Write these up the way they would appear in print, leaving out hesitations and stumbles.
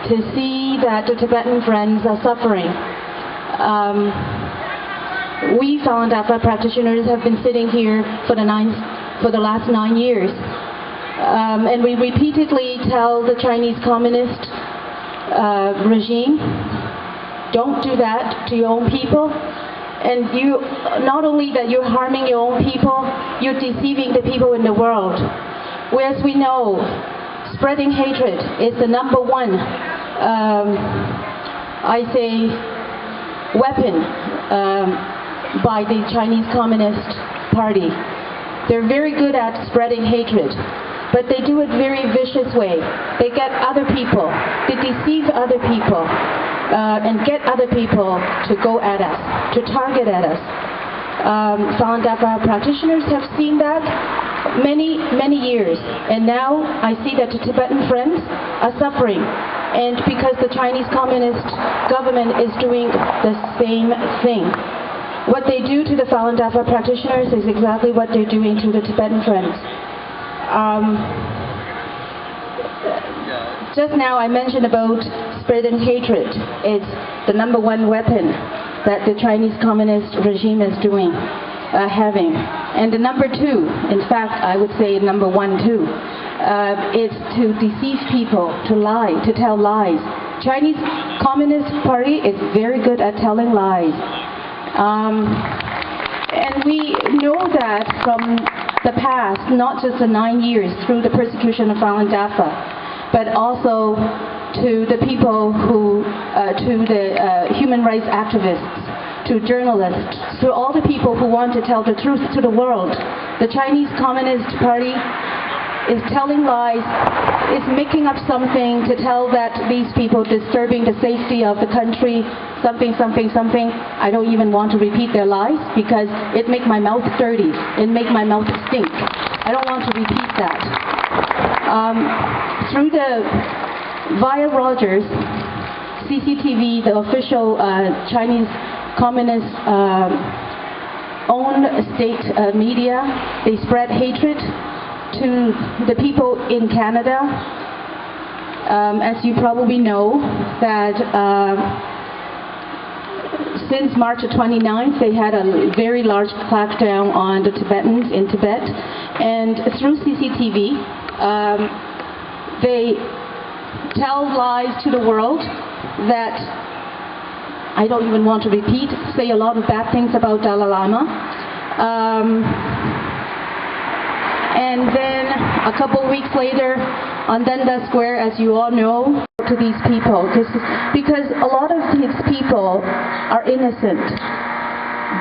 to see that the Tibetan friends are suffering. We Falun Dafa practitioners have been sitting here for the last 9 years. And we repeatedly tell the Chinese Communist regime, don't do that to your own people. And you, not only that you're harming your own people, you're deceiving the people in the world. Whereas we know, spreading hatred is the number one, weapon by the Chinese Communist Party. They're very good at spreading hatred, but they do it very vicious way. They get other people, they deceive other people, and get other people to go at us, to target at us. Falun Dafa practitioners have seen that many years, and now I see that the Tibetan friends are suffering, and because the Chinese Communist government is doing the same thing. What they do to the Falun Dafa practitioners is exactly what they're doing to the Tibetan friends. Just now I mentioned about spreading hatred. It's the number one weapon that the Chinese Communist regime is doing, having. And the number two, in fact I would say number one too, is to deceive people, to lie, to tell lies. Chinese Communist Party is very good at telling lies. And we know that from the past, not just the 9 years through the persecution of Falun Dafa, but also to the people who, to the human rights activists, to journalists, to all the people who want to tell the truth to the world. The Chinese Communist Party is telling lies, is making up something to tell that these people disturbing the safety of the country, something. I don't even want to repeat their lies because it makes my mouth dirty, it makes my mouth stink. I don't want to repeat that. Through via Rogers, CCTV, the official Chinese Communist owned state media, they spread hatred to the people in Canada. As you probably know, that since March 29th, they had a very large crackdown on the Tibetans in Tibet, and through CCTV, they tell lies to the world that I don't even want to repeat, say a lot of bad things about Dalai Lama. And then a couple of weeks later, on Dundas Square, as you all know, to these people, because a lot of these people are innocent,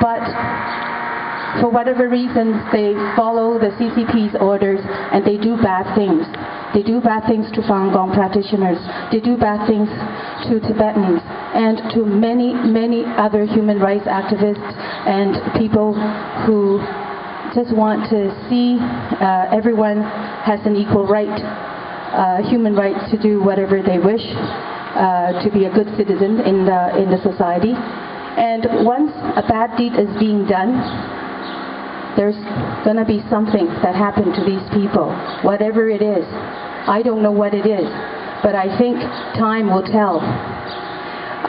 but for whatever reasons, they follow the CCP's orders and they do bad things. They do bad things to Falun Gong practitioners. They do bad things to Tibetans and to many other human rights activists and people who just want to see everyone has an equal right, human rights to do whatever they wish, to be a good citizen in the society. And once a bad deed is being done, there's going to be something that happened to these people, whatever it is. I don't know what it is, but I think time will tell.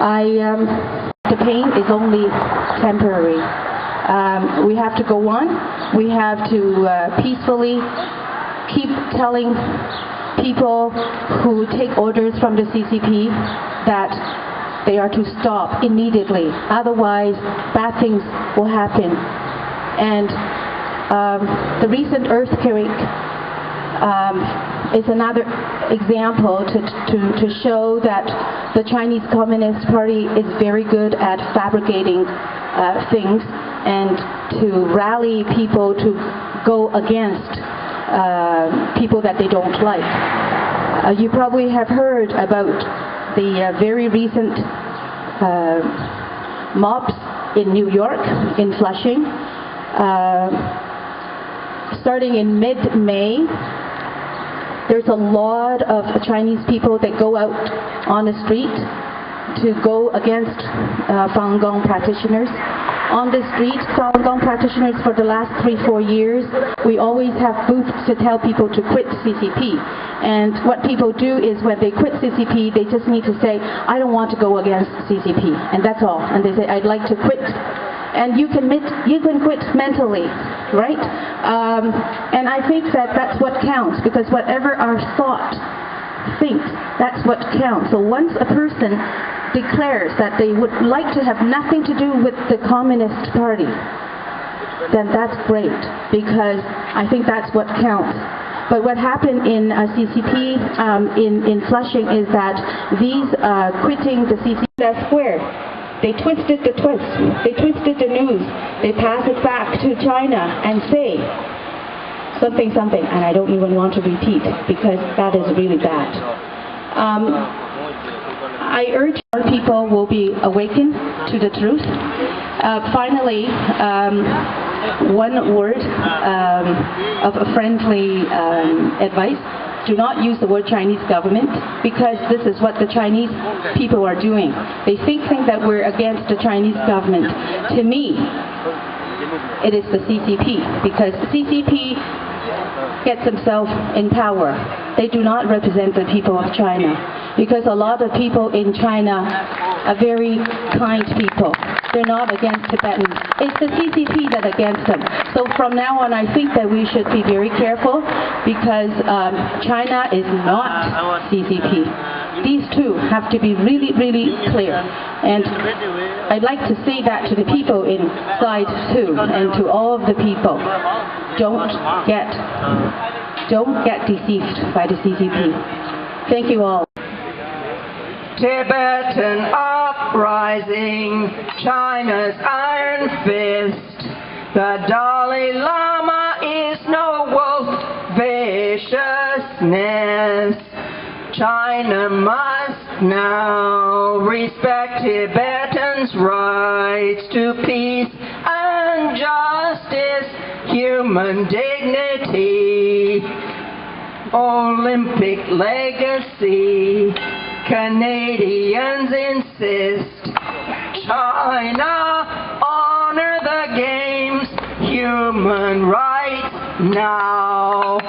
The pain is only temporary. We have to go on. We have to peacefully keep telling people who take orders from the CCP that they are to stop immediately. Otherwise, bad things will happen. And the recent earthquake is another example to show that the Chinese Communist Party is very good at fabricating things and to rally people to go against people that they don't like. You probably have heard about the very recent mobs in New York, in Flushing. Starting in mid-May, there's a lot of Chinese people that go out on the street to go against Falun Gong practitioners. on the street, Falun Gong practitioners, for the last 3-4 years, we always have booths to tell people to quit CCP. And what people do is when they quit CCP, they just need to say, I don't want to go against CCP, and that's all. And they say, I'd like to quit. And you can quit mentally, right? And I think that that's what counts, because whatever our thought thinks, that's what counts. So once a person declares that they would like to have nothing to do with the Communist Party, then that's great, because I think that's what counts. But what happened in CCP in Flushing is that these quitting the CCP square, they twisted the twist, they twisted the news, they pass it back to China and say something, and I don't even want to repeat because that is really bad. I urge more people will be awakened to the truth. Finally, one word of a friendly advice. Do not use the word Chinese government, because this is what the Chinese people are doing. They think that we're against the Chinese government. To me, it is the CCP, because CCP gets themselves in power. They do not represent the people of China, because a lot of people in China are very kind people. They're not against Tibetans. It's the CCP that against them. So from now on, I think that we should be very careful, because China is not CCP. These two have to be really, really clear. And I'd like to say that to the people inside too, and to all of the people. Don't get deceived by the CCP. Thank you all. Tibetan uprising, China's iron fist. The Dalai Lama is no wolf, viciousness. China must now respect Tibetans' rights to peace and justice, human dignity, Olympic legacy. Canadians insist China honor the games, human rights now.